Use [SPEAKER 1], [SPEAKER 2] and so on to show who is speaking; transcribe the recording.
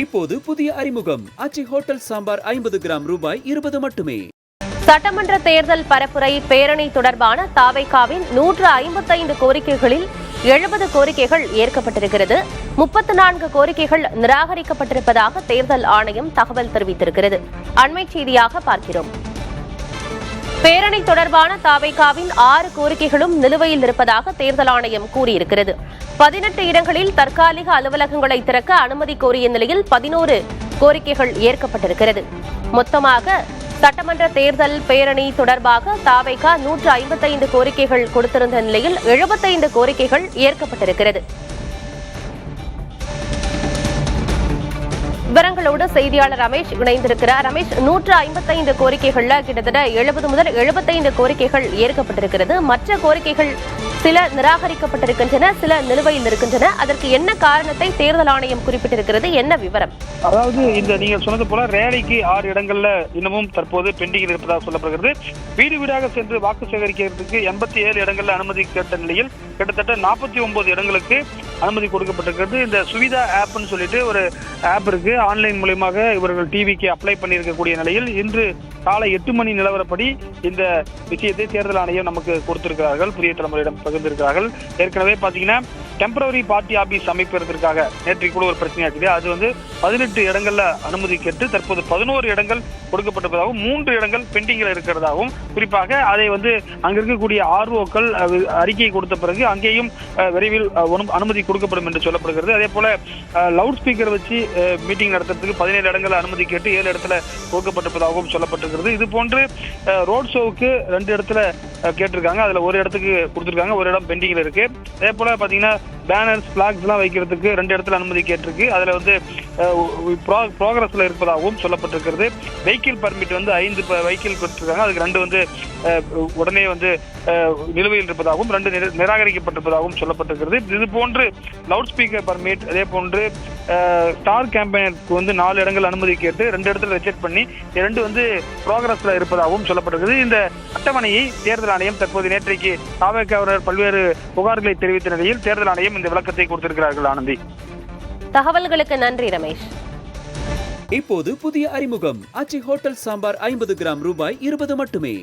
[SPEAKER 1] இப்போது புதிய அறிமுகம் அச்சி ஹோட்டல் சாம்பார் 50 கிராம் ரூபாய் 20 மட்டுமே.
[SPEAKER 2] சட்டமன்ற தேர்தல் பரப்புரை பேரணி தொடர்பான தாவைக்காவின் 155 கோரிக்கைகளில் 70 கோரிக்கைகள் ஏற்கப்பட்டிருக்கிறது. 34 கோரிக்கைகள் நிராகரிக்கப்பட்டிருப்பதாக தேர்தல் ஆணையம் தகவல் தெரிவித்திருக்கிறது. அண்மை செய்தியாக பார்க்கிறோம். பேரணி தொடர்பான தாவைக்காவின் 6 கோரிக்கைகளும் நிலுவையில் இருப்பதாக தேர்தல் ஆணையம் கூறியிருக்கிறது. 18 இடங்களில் தற்காலிக அலுவலகங்களை திறக்க அனுமதி கோரிய நிலையில் 11 கோரிக்கைகள் ஏற்கப்பட்டிருக்கிறது. மொத்தமாக சட்டமன்ற தேர்தல் பேரணி தொடர்பாக தாவைக்கா 155 கோரிக்கைகள் கொடுத்திருந்த நிலையில் 75 கோரிக்கைகள் ஏற்கப்பட்டிருக்கிறது. விவரங்களோடு செய்தியாளர் ரமேஷ் இணைந்திருக்கிறார். ரமேஷ், 155 கோரிக்கைகள்ல கிட்டத்தட்ட 70 முதல் 75 கோரிக்கைகள் ஏற்கப்பட்டிருக்கிறது. மற்ற கோரிக்கைகள் சில நிராகரிக்கப்பட்டிருக்கின்றன, சில நிலுவையில் இருக்கின்றன. அதற்கு என்ன காரணத்தை தேர்தல் ஆணையம் குறிப்பிட்டிருக்கிறது? என்ன விவரம்?
[SPEAKER 3] அதாவது இந்த நீங்க சொன்னது போல ரேலிக்கு 6 இடங்கள்ல இன்னமும் தற்போது பெண்டிங்கில் இருப்பதாக சொல்லப்படுகிறது. வீடு வீடாக சென்று வாக்கு சேகரிக்கிறதுக்கு 87 இடங்கள்ல அனுமதி கேட்ட நிலையில் கிட்டத்தட்ட 49 இடங்களுக்கு அனுமதி கொடுக்கப்பட்டிருக்கிறது. இந்த சுவிதா ஆப்னு சொல்லிட்டு ஒரு ஆப் இருக்கு. ஆன்லைன் மூலமாக இவர்கள் டிவிக்கு அப்ளை பண்ணியிருக்கக்கூடிய நிலையில் இன்று காலை 8 மணி நிலவரப்படி இந்த விஷயத்தை தேர்தல் ஆணையம் நமக்கு கொடுத்திருக்கிறார்கள், புதிய தலைமுறையிடம் பகிர்ந்திருக்கிறார்கள். ஏற்கனவே பாத்தீங்கன்னா டெம்பரரி பார்ட்டி ஆபீஸ் அமைப்பதற்காக நேற்று கூட ஒரு பிரச்சனையாச்சு. அது 18 இடங்கள்ல அனுமதி கேட்டு தற்போது 11 இடங்கள் கொடுக்கப்பட்டிருப்பதாகவும் 3 இடங்கள் பெண்டிங்கில் இருக்கிறதாகவும், குறிப்பாக அதை அங்க இருக்கக்கூடிய ஆர்ஓக்கள் அறிக்கையை கொடுத்த பிறகு அங்கேயும் விரைவில் அனுமதி கொடுக்கப்படும் என்று சொல்லப்படுகிறது. அதே போல லவுட் ஸ்பீக்கர் வச்சு மீட்டிங் நடத்துறதுக்கு 17 இடங்கள் அனுமதி கேட்டு 7 இடத்துல கொடுக்கப்பட்டிருப்பதாகவும் சொல்லப்பட்டிருக்கிறது. இது போன்று ரோட் ஷோவுக்கு 2 இடத்துல கேட்டிருக்காங்க. அதுல ஒரு இடத்துக்கு கொடுத்திருக்காங்க, ஒரு இடம் பெண்டிங்ல இருக்கு. அதே போல பாத்தீங்கன்னா பேனர்ஸ், பிளாக்ஸ் எல்லாம் வைக்கிறதுக்கு 2 இடத்துல அனுமதி கேட்டிருக்கு. அதுல ப்ரோக்ரஸ்ல இருப்பதாகவும் சொல்லப்பட்டிருக்கிறது. வெஹிக்கிள் பர்மிட் 5 வெஹிக்கிள் கொடுத்திருக்காங்க. அதுக்கு 2 உடனே நிலுவையில் இருப்பதாகவும் 2 நிராகரிக்கப்பட்டிருப்பதாகவும் சொல்லப்பட்டிருக்கிறது. இது போன்று லவுட் ஸ்பீக்கர் பர்மிட், அதே போன்று ஸ்டார் கேம்பெயினுக்கு 4 இடங்கள் அனுமதி கேட்டு 2 இடத்துல ரிஜெக்ட் பண்ணி 2 ப்ரோக்ரஸ்ல இருப்பதாகவும் சொல்லப்பட்டிருக்கிறது. இந்த அட்டவணையை தேர்தல் ஆணையம் தற்போது நேற்றைக்கு தாவேக்காவினர் பல்வேறு புகார்களை தெரிவித்த நிலையில் தேர்தல் ஆணையம் இந்த விளக்கத்தை கொடுத்திருக்கிறார்கள். ஆனந்தி,
[SPEAKER 2] தகவல்களுக்கு நன்றி ரமேஷ்.
[SPEAKER 1] இப்போது புதிய அறிமுகம் அச்சி ஹோட்டல் சாம்பார் 50 கிராம் ரூபாய் 20 மட்டுமே.